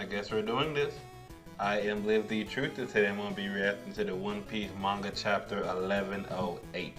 guess we're doing this. I am Live the Truth, and today I'm going to be reacting to the One Piece manga chapter 1108.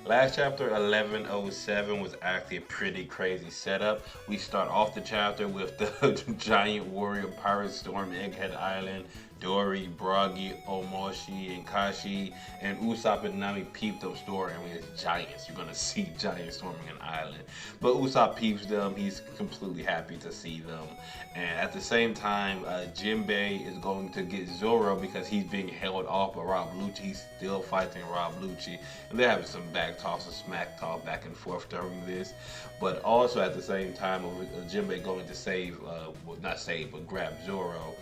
Last chapter 1107 was actually a pretty crazy setup. We start off the chapter with the giant warrior pirates storm Egghead Island. Dory, Bragi, Omoshi, and Kashi, and Usopp and Nami peeped up store. I mean, it's giants. You're gonna see giants storming an island. But Usopp peeps them. He's completely happy to see them. And at the same time, Jinbei is going to get Zoro because he's being held off by Rob Lucci. He's still fighting Rob Lucci. And they're having some back talks and smack talk back and forth during this. But also at the same time, Jinbei going to save, well, not save, but grab Zoro.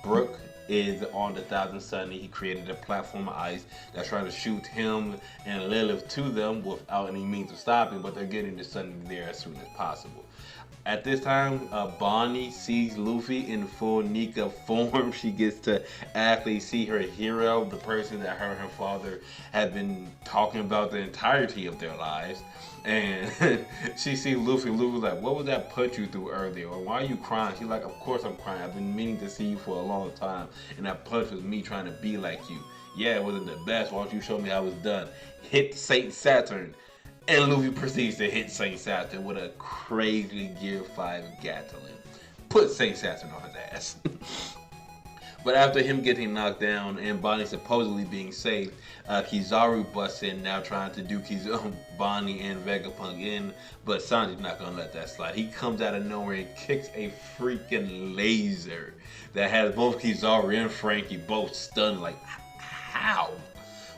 Brook is on the Thousand Sunny. He created a platform of ice that's trying to shoot him and Lilith to them without any means of stopping, but they're getting the Sunny there as soon as possible. At this time, Bonnie sees Luffy in full Nika form. She gets to actually see her hero, the person that her and her father had been talking about the entirety of their lives. And she sees Luffy. Luffy's like, what was that put you through earlier? Or why are you crying? She's like, of course I'm crying. I've been meaning to see you for a long time. And that punch was me trying to be like you. Yeah, it wasn't the best. Why don't you show me how it was done? Hit Saint Saturn. And Luffy proceeds to hit Saint Saturn with a crazy Gear 5 Gatling. Put Saint Saturn on his ass. But after him getting knocked down and Bonnie supposedly being saved, Kizaru busts in now trying to do Bonnie and Vegapunk in, but Sanji's not going to let that slide. He comes out of nowhere and kicks a freaking laser that has both Kizaru and Frankie both stunned like, how?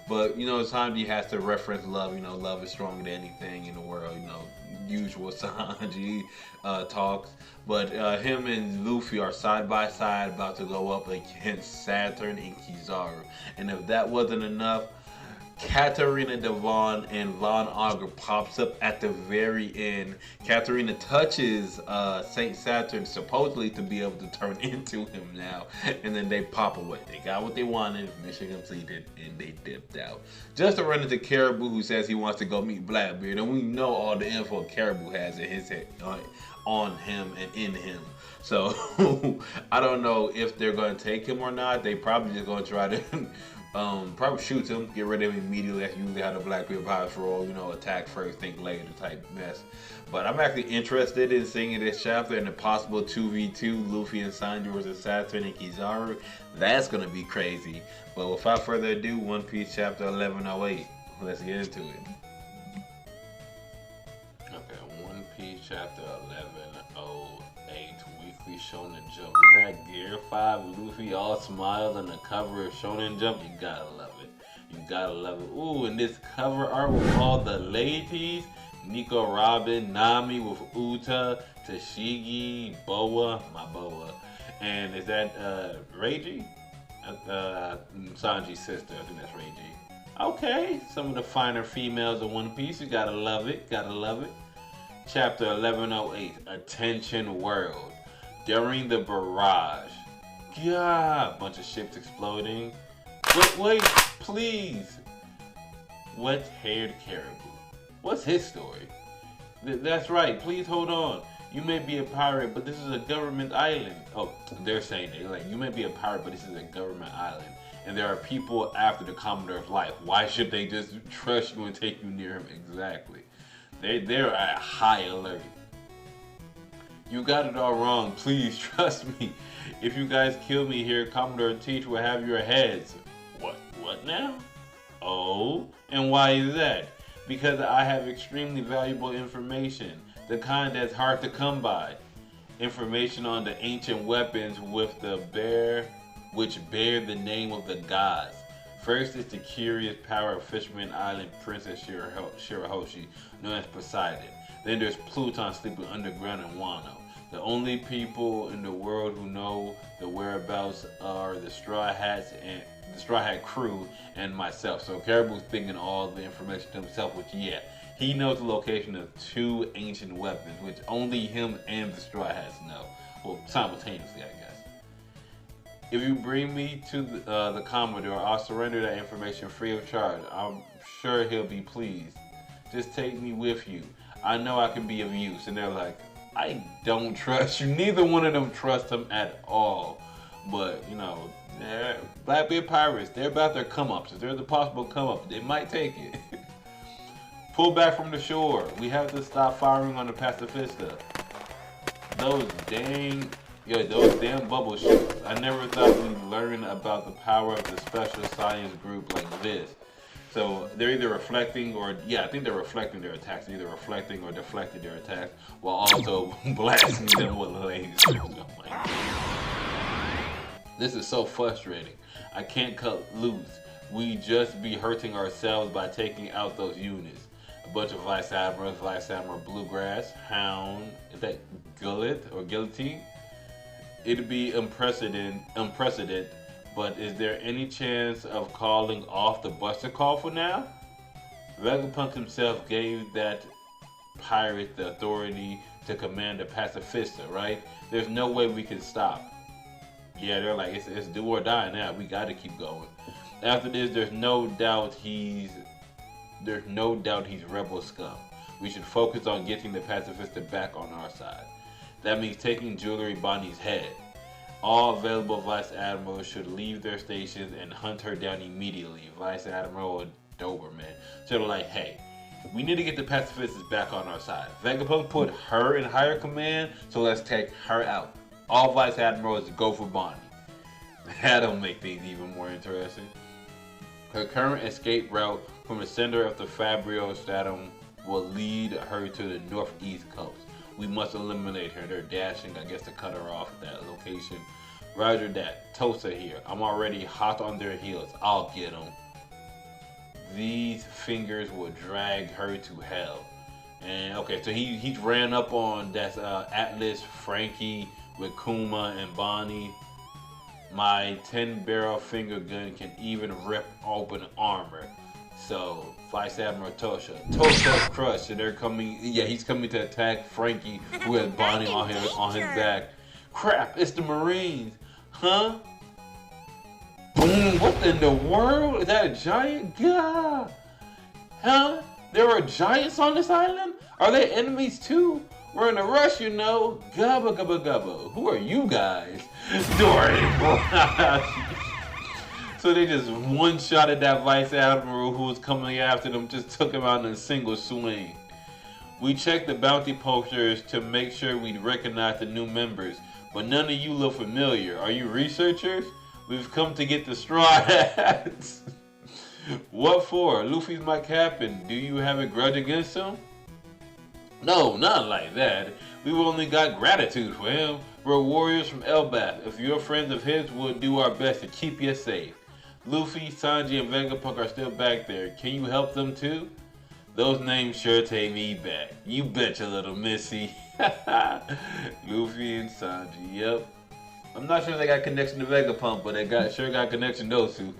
But, you know, Sanji has to reference love. You know, love is stronger than anything in the world. You know, usual Sanji talks. But him and Luffy are side by side about to go up against Saturn and Kizaru. And if that wasn't enough, Katarina Devon and Von Augur pops up at the very end. Katarina touches Saint Saturn supposedly to be able to turn into him now, and then they pop away. They got what they wanted, mission completed, and they dipped out. Just to run into Caribou, who says he wants to go meet Blackbeard, and we know all the info Caribou has in his head, on him and in him. So I don't know if they're going to take him or not. They probably just going to try to probably shoot him, get rid of him immediately. That's usually how the Blackbeard pirates roll, you know, attack first, think later type mess. But I'm actually interested in seeing this chapter and the possible 2v2 Luffy and Sanji versus Saturn and Kizaru. That's going to be crazy. But without further ado, One Piece chapter 1108. Let's get into it. Okay, One Piece chapter 1108. Weekly Shonen Jump. Is that Gear 5 Luffy all smiles on the cover of Shonen Jump? You gotta love it. You gotta love it. Ooh, and this cover art with all the ladies. Nico Robin, Nami with Uta, Tashigi, Boa, my Boa. And is that Reiji? Sanji's sister, I think that's Reiji. Okay, some of the finer females of One Piece. You gotta love it, gotta love it. Chapter 1108, Attention World. During the barrage. Yeah, bunch of ships exploding. Wait, please. Wet-haired Caribou. What's his story? That's right, please hold on. You may be a pirate, but this is a government island. Oh, they're saying it. Like, you may be a pirate, but this is a government island. And there are people after the Commodore's life. Why should they just trust you and take you near him? Exactly. They're at high alert. You got it all wrong. Please trust me. If you guys kill me here, Commodore Teach will have your heads. What now? Oh, and why is that? Because I have extremely valuable information, the kind that's hard to come by. Information on the ancient weapons which bear the name of the gods. First is the curious power of Fisherman Island Princess Shirahoshi, known as Poseidon. Then there's Pluton sleeping underground in Wano. The only people in the world who know the whereabouts are the Straw Hats and the Straw Hat crew and myself. So Caribou's thinking all the information to himself, which yeah, he knows the location of two ancient weapons, which only him and the Straw Hats know. Well, simultaneously, I guess. If you bring me to the Commodore, I'll surrender that information free of charge. I'm sure he'll be pleased. Just take me with you. I know I can be of use. And they're like, I don't trust you. Neither one of them trust him at all. But, you know, Blackbeard pirates, they're about their come-ups. If there's a possible come-up, they might take it. Pull back from the shore. We have to stop firing on the pacifista. Those damn bubble ships. I never thought we'd learn about the power of the special science group like this. So they're either reflecting or, I think they're reflecting their attacks. They're either reflecting or deflecting their attacks while also blasting them with lasers. Oh my God. This is so frustrating. I can't cut loose. We just be hurting ourselves by taking out those units. A bunch of Vice Admirals, Vice Admiral Bluegrass, Hound, is that Gullet or Guillotine? It'd be unprecedented, but is there any chance of calling off the Buster Call for now? Vegapunk himself gave that pirate the authority to command the pacifista, right? There's no way we can stop. Yeah, they're like, it's do or die now. We gotta keep going. After this, there's no doubt he's rebel scum. We should focus on getting the pacifista back on our side. That means taking Jewelry Bonnie's head. All available Vice Admirals should leave their stations and hunt her down immediately. Vice Admiral and Doberman. So they're like, hey, we need to get the pacifistas back on our side. Vegapunk put her in higher command, so let's take her out. All Vice Admirals go for Bonnie. That'll make things even more interesting. Her current escape route from the center of the Fabrio Stratum will lead her to the northeast coast. We must eliminate her. They're dashing, I guess, to cut her off at that location. Roger that. Tosa here. I'm already hot on their heels. I'll get them. These fingers will drag her to hell. And okay, so he ran up on that Atlas, Frankie with Kuma and Bonnie. My 10-barrel finger gun can even rip open armor. So, Vice Admiral Tosha's crushed, and they're coming. Yeah, he's coming to attack Frankie, who has Bonnie on his back. Crap! It's the Marines, huh? Boom! What in the world? Is that a giant? God, huh? There are giants on this island? Are they enemies too? We're in a rush, you know. Gubba gubba gubba. Who are you guys? Dory. So they just one-shotted that Vice Admiral who was coming after them, just took him out in a single swing. We checked the bounty posters to make sure we'd recognize the new members, but none of you look familiar. Are you researchers? We've come to get the straw hats. What for? Luffy's my captain. Do you have a grudge against him? No, not like that. We've only got gratitude for him. We're warriors from Elbaf. If you're friends of his, we'll do our best to keep you safe. Luffy, Sanji, and Vegapunk are still back there. Can you help them too? Those names sure take me back. You betcha, little missy. Luffy and Sanji, yep. I'm not sure if they got connection to Vegapunk, but they sure got connection to those two.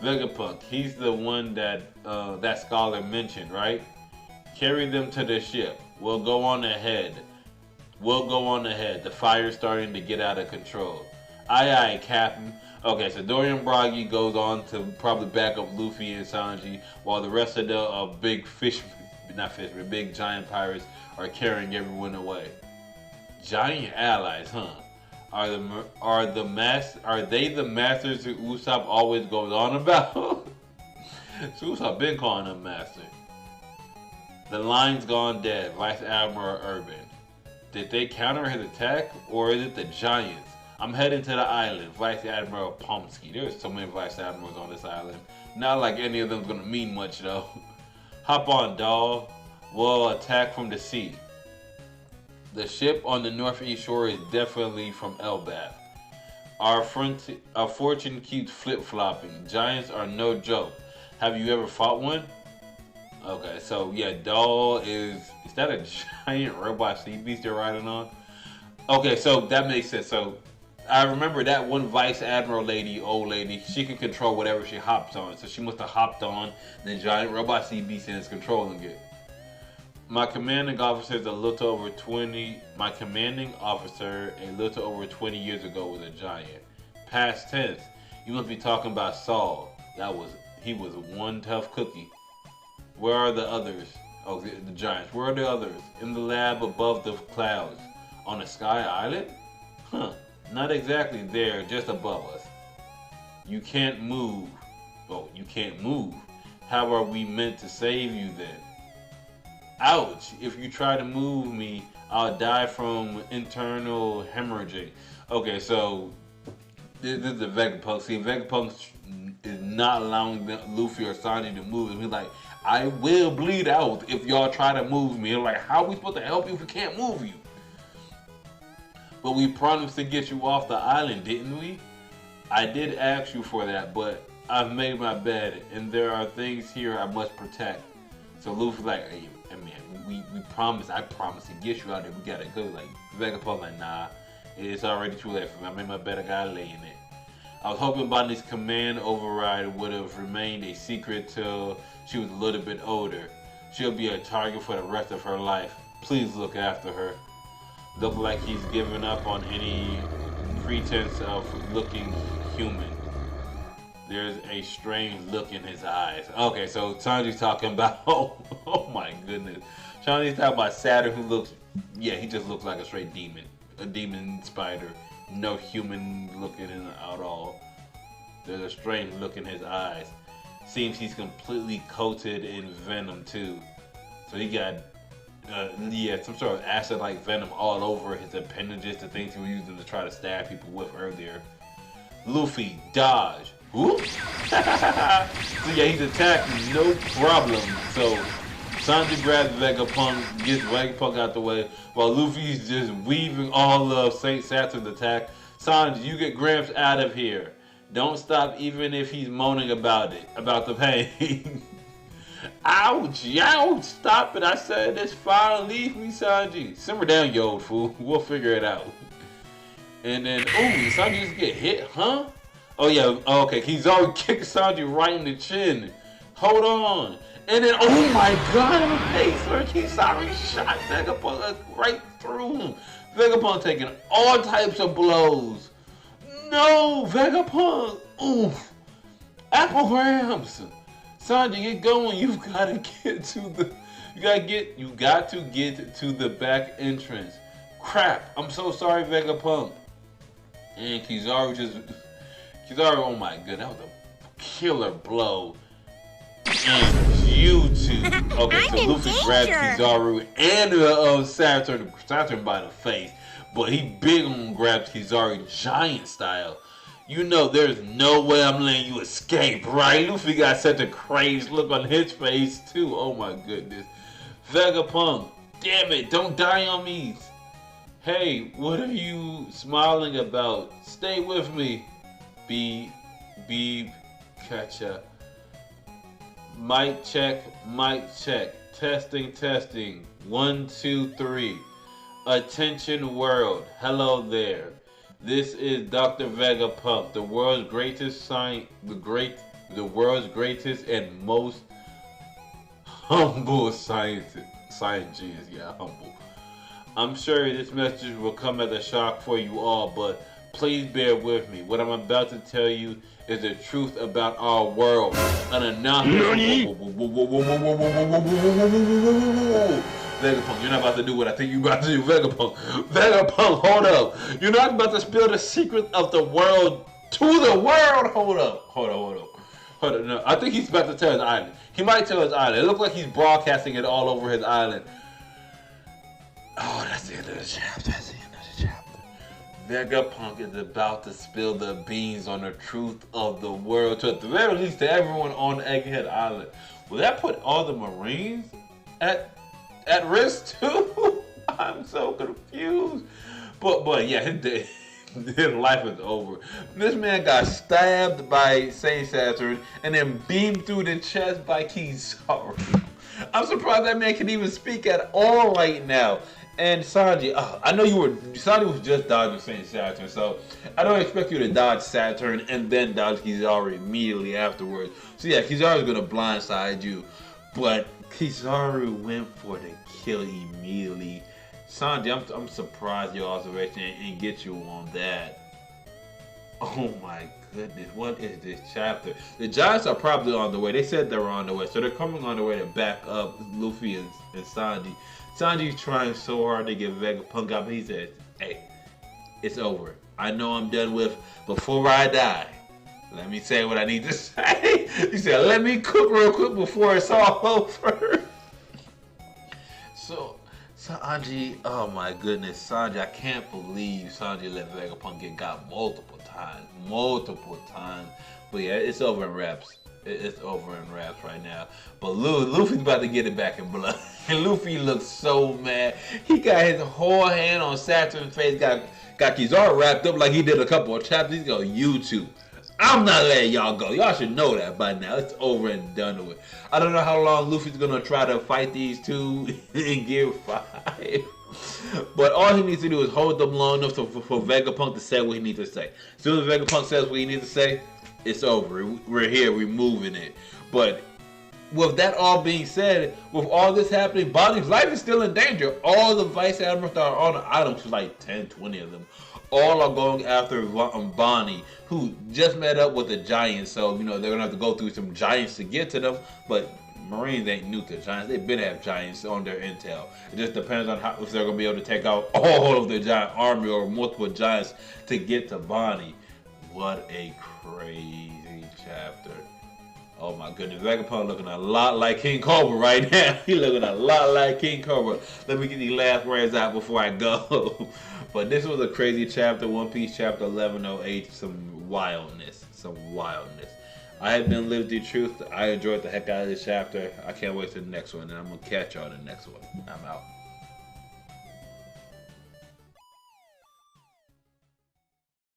Vegapunk, he's the one that that scholar mentioned, right? Carry them to the ship. We'll go on ahead. The fire's starting to get out of control. Aye aye, Captain. Okay, so Dorian Broggy goes on to probably back up Luffy and Sanji, while the rest of the big giant pirates are carrying everyone away. Giant allies, huh? Are they the masters who Usopp always goes on about? So Usopp been calling them master. The line's gone dead. Vice Admiral Urban. Did they counter his attack, or is it the giants? I'm heading to the island. Vice Admiral Pomsky. There's so many Vice Admirals on this island. Not like any of them's gonna mean much though. Hop on, doll. We'll attack from the sea. The ship on the northeast shore is definitely from Elbaf. Our fortune keeps flip-flopping. Giants are no joke. Have you ever fought one? Okay, so yeah, doll is that a giant robot sea beast they're riding on? Okay, so that makes sense. So I remember that one Vice Admiral lady, old lady, she can control whatever she hops on. So she must have hopped on the giant robot sea beast and is controlling it. My commanding officer a little over 20 years ago was a giant. Past tense. You must be talking about Saul. He was one tough cookie. Where are the others? Oh, the giants. Where are the others? In the lab above the clouds. On a sky island? Huh. Not exactly there, just above us. You can't move. Oh, you can't move. How are we meant to save you then? Ouch! If you try to move me, I'll die from internal hemorrhaging. Okay, so this is the Vegapunk. See, Vegapunk is not allowing Luffy or Sanji to move. And he's like, I will bleed out if y'all try to move me. And like, how are we supposed to help you if we can't move you? But we promised to get you off the island, didn't we? I did ask you for that, but I've made my bed, and there are things here I must protect. So Luffy's like, hey, man, we promised, I promised to get you out there. We gotta go. Like, Vegapunk like, nah, it's already too late for me. I made my bed, I gotta lay in it. I was hoping Bonnie's command override would have remained a secret till she was a little bit older. She'll be a target for the rest of her life. Please look after her. Look like he's given up on any pretense of looking human. There's a strange look in his eyes. Okay, so Sanji's talking about, oh my goodness. Sanji's talking about Saturn, who looks, yeah, he just looks like a straight demon. A demon spider. No human looking at all. There's a strange look in his eyes. Seems he's completely coated in venom too. So he got, yeah, some sort of acid-like venom all over his appendages, the things he was using to try to stab people with earlier. Luffy, dodge. Whoop. So yeah, he's attacking, no problem. So Sanji grabs Vegapunk, gets Vegapunk out the way, while Luffy's just weaving all of Saint Saturn's attack. Sanji, you get Gramps out of here. Don't stop even if he's moaning about it, about the pain. Ouch, ouch, stop it. I said it's fine, leave me, Sanji. Simmer down, you old fool. We'll figure it out. And then, ooh, Sanji just get hit, huh? Oh yeah, okay, he's already kicking Sanji right in the chin. Hold on. And then, oh my god, hey, Sir Kizaur shot Vegapunk right through him. Vegapunk taking all types of blows. No, Vegapunk, oof. Applegrams. Sanji, get going. You've got to get to the, you got to get to the back entrance. Crap, I'm so sorry, Vegapunk. And Kizaur, oh my god, that was a killer blow. And you two. Okay, so Luffy grabbed Kizaur and Saturn by the face. But he big on grabs Kizaur giant style. You know there's no way I'm letting you escape, right? Luffy got such a crazed look on his face too. Oh my goodness. Vegapunk, damn it, don't die on me. Hey, what are you smiling about? Stay with me. Beep, catcha. Mic check. Testing. 1, 2, 3. Attention world. Hello there. This is Dr. Vegapunk, the world's greatest the world's greatest and most humble scientist. Yeah, humble. I'm sure this message will come as a shock for you all, but please bear with me. What I'm about to tell you is the truth about our world. An announcement. Vegapunk, you're not about to do what I think you're about to do, Vegapunk. Vegapunk, hold up. You're not about to spill the secret of the world to the world. Hold up. No, I think he's about to tell his island. He might tell his island. It looks like he's broadcasting it all over his island. Oh, that's the end of the chapter. Vegapunk is about to spill the beans on the truth of the world, to at the very least to everyone on Egghead Island. Will that put all the Marines at risk too? I'm so confused. But yeah, his life is over. This man got stabbed by Saint Saturn and then beamed through the chest by Kizaur. I'm surprised that man can even speak at all right now. And Sanji, I know Sanji was just dodging Saint Saturn, so I don't expect you to dodge Saturn and then dodge Kizaur immediately afterwards. So yeah, Kizaur is gonna blindside you, but Kizaur went for the kill immediately. Sanji, I'm surprised your observation and get you on that. Oh my goodness, what is this chapter? The Giants are probably on the way. They said they were on the way, so they're coming on the way to back up Luffy and Sanji. Sanji's trying so hard to get Vegapunk out, but he says, hey, it's over. I know I'm done with before I die. Let me say what I need to say. He said, let me cook real quick before it's all over. So, Sanji, oh my goodness, Sanji, I can't believe Sanji let Vegapunk get got multiple times. But yeah, it's over in wraps. It's over in wraps right now. But Luffy's about to get it back in blood. And Luffy looks so mad. He got his whole hand on Saturn's face, got Kizaur wrapped up like he did a couple of chapters. He's going YouTube. I'm not letting y'all go. Y'all should know that by now. It's over and done with. I don't know how long Luffy's gonna try to fight these two in Gear 5. But all he needs to do is hold them long enough for Vegapunk to say what he needs to say. As soon as Vegapunk says what he needs to say, it's over. We're here. We're moving it. But with that all being said, with all this happening, Bonnie's life is still in danger. All the Vice Admirals that are on the items, like 10, 20 of them, all are going after Bonnie, who just met up with the Giants. So, they're going to have to go through some Giants to get to them. But Marines ain't new to Giants. They've been have Giants on their intel. It just depends on if they're going to be able to take out all of the Giant army or multiple Giants to get to Bonnie. What a crazy chapter. Oh my goodness, Vegapunk looking a lot like King Cobra right now. He looking a lot like King Cobra. Let me get these last words out before I go. But this was a crazy chapter, One Piece chapter 1108. Some wildness. I have been Live the Truth. I enjoyed the heck out of this chapter. I can't wait for the next one, and I'm going to catch y'all in the next one. I'm out.